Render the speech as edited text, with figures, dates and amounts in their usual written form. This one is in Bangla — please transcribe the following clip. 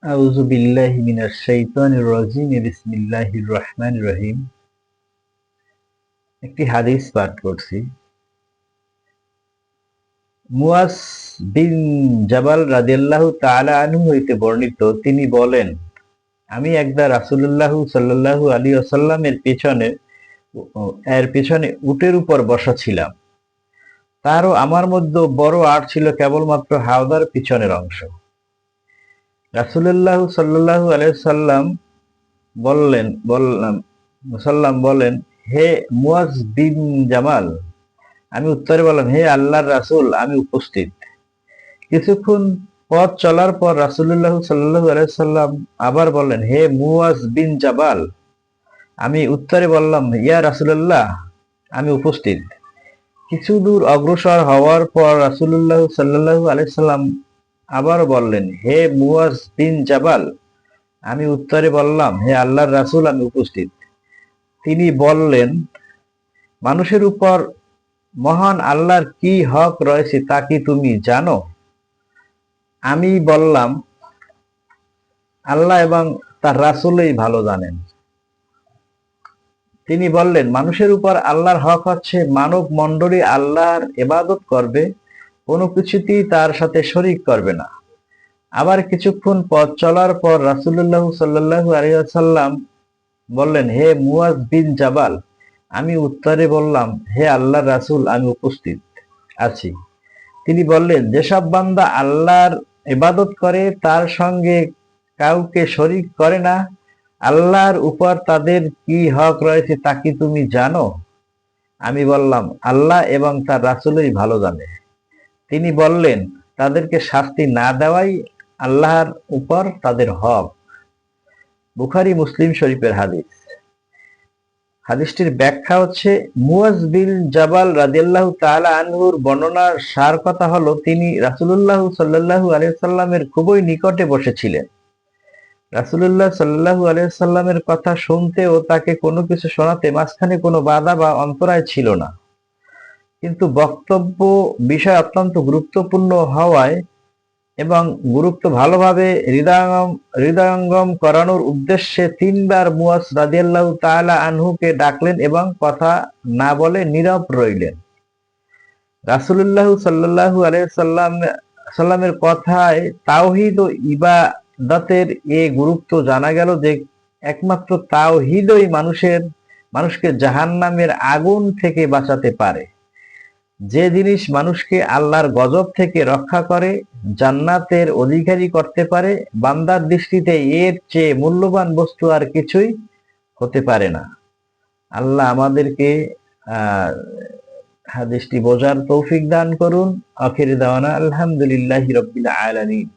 আউযু বিল্লাহি মিনাশ শাইতানির রাজিম বিসমিল্লাহির রহমানির রহিম। একটি হাদিস পাঠ করছি। মুয়াজ বিন জাবাল রাদিয়াল্লাহু তাআলা আনহু হইতে বর্ণিত, তিনি বলেন, আমি একদা রাসূলুল্লাহ সাল্লাল্লাহু আলাইহি ওয়াসাল্লামের পিছনে উটের উপর বসা ছিলাম। তার ও আমার মধ্যে বড় আড় ছিল কেবলমাত্র হাওদার পিছনের অংশ। রাসূলুল্লাহ সাল্লাল্লাহু আলাইহি সাল্লাম বলেন, হে মুয়াজ বিন জামাল। আমি উত্তরে বললাম, হে আল্লাহর রাসূল, আমি উপস্থিত। কিছুক্ষণ পথ চলার পর রাসূলুল্লাহ সাল্লাল্লাহু আলাইহি সাল্লাম আবার বললেন, হে মুয়াজ বিন জাবাল। আমি উত্তরে বললাম, ইয়া রাসূলুল্লাহ, আমি উপস্থিত। কিছু দূর অগ্রসর হওয়ার পর রাসূলুল্লাহ সাল্লাল্লাহু আলাইহি সাল্লাম আবার বললেন, হে মুয়াজ বিন জাবাল। আমি উত্তরে বললাম, হে আল্লাহর রাসূল, আমি উপস্থিত। তিনি বললেন, মানুষের উপর মহান আল্লাহর কি হক রয়েছে তা কি তুমি জানো? আমি বললাম, আল্লাহ এবং তার রাসূলই ভালো জানেন। তিনি বললেন, মানুষের উপর আল্লাহর হক হচ্ছে মানব মণ্ডলী আল্লাহর ইবাদত করবে, কোনো কিছুতেই তার সাথে শরীক করবে না। আবার কিছুক্ষণ পথ চলার পর রাসূলুল্লাহ সাল্লাল্লাহু আলাইহি ওয়াসাল্লাম বললেন, হে মুয়াজ বিন জাবাল। আমি উত্তরে বললাম, হে আল্লাহর রাসূল, আমি উপস্থিত আছি। তিনি বললেন, যেসব বান্দা আল্লাহর ইবাদত করে, তার সঙ্গে কাউকে শরীক করে না, আল্লাহর উপর তাদের কি হক রয়েছে তা কি তুমি জানো? আমি বললাম, আল্লাহ এবং তার রাসূলই ভালো জানে। তিনি বললেন, তাদেরকে শাস্তি না দেওয়াই আল্লাহর উপর তাদের হক। বুখারী মুসলিম শরীফের হাদিস। হাদিসটির ব্যাখ্যা হচ্ছে, মুয়াজ বিন জাবাল রাদিয়াল্লাহু তাআলা আনহুর বর্ণনার সার কথা হলো, তিনি রাসূলুল্লাহ সাল্লাল্লাহু আলাইহি সাল্লামের খুবই নিকটে বসেছিলেন। রাসূলুল্লাহ সাল্লাল্লাহু আলাইহি সাল্লামের কথা শুনতে ও তাকে কোনো কিছু শোনাতে মাঝখানে কোনো বাধা বা অন্তরায় ছিল না। কিন্তু বক্তব্য বিষয় অত্যন্ত গুরুত্বপূর্ণ হওয়ায় এবং গুরুত্ব ভালোভাবে হৃদয়ঙ্গম করানোর উদ্দেশ্যে তিনবার মুয়াজ রাদিয়াল্লাহু তাআলা আনহুকে ডাকলেন এবং কথা না বলে নীরব রইলেন। রাসূলুল্লাহ সাল্লাল্লাহু আলাইহি সাল্লামের কথায় তাওহীদ ও ইবাদতের এ গুরুত্ব জানা গেল যে একমাত্র তাওহীদই মানুষকে জাহান্নামের আগুন থেকে বাঁচাতে পারে। যে জিনিস মানুষকে আল্লাহর গজব থেকে রক্ষা করে, জান্নাতের অধিকারী করতে পারে, বান্দার দৃষ্টিতে এর চেয়ে মূল্যবান বস্তু আর কিছুই হতে পারে না। আল্লাহ আমাদেরকে হাদিসটি বোঝার তৌফিক দান করুন। আখির দাওয়ানা আলহামদুলিল্লাহি রাব্বিল আলামিন।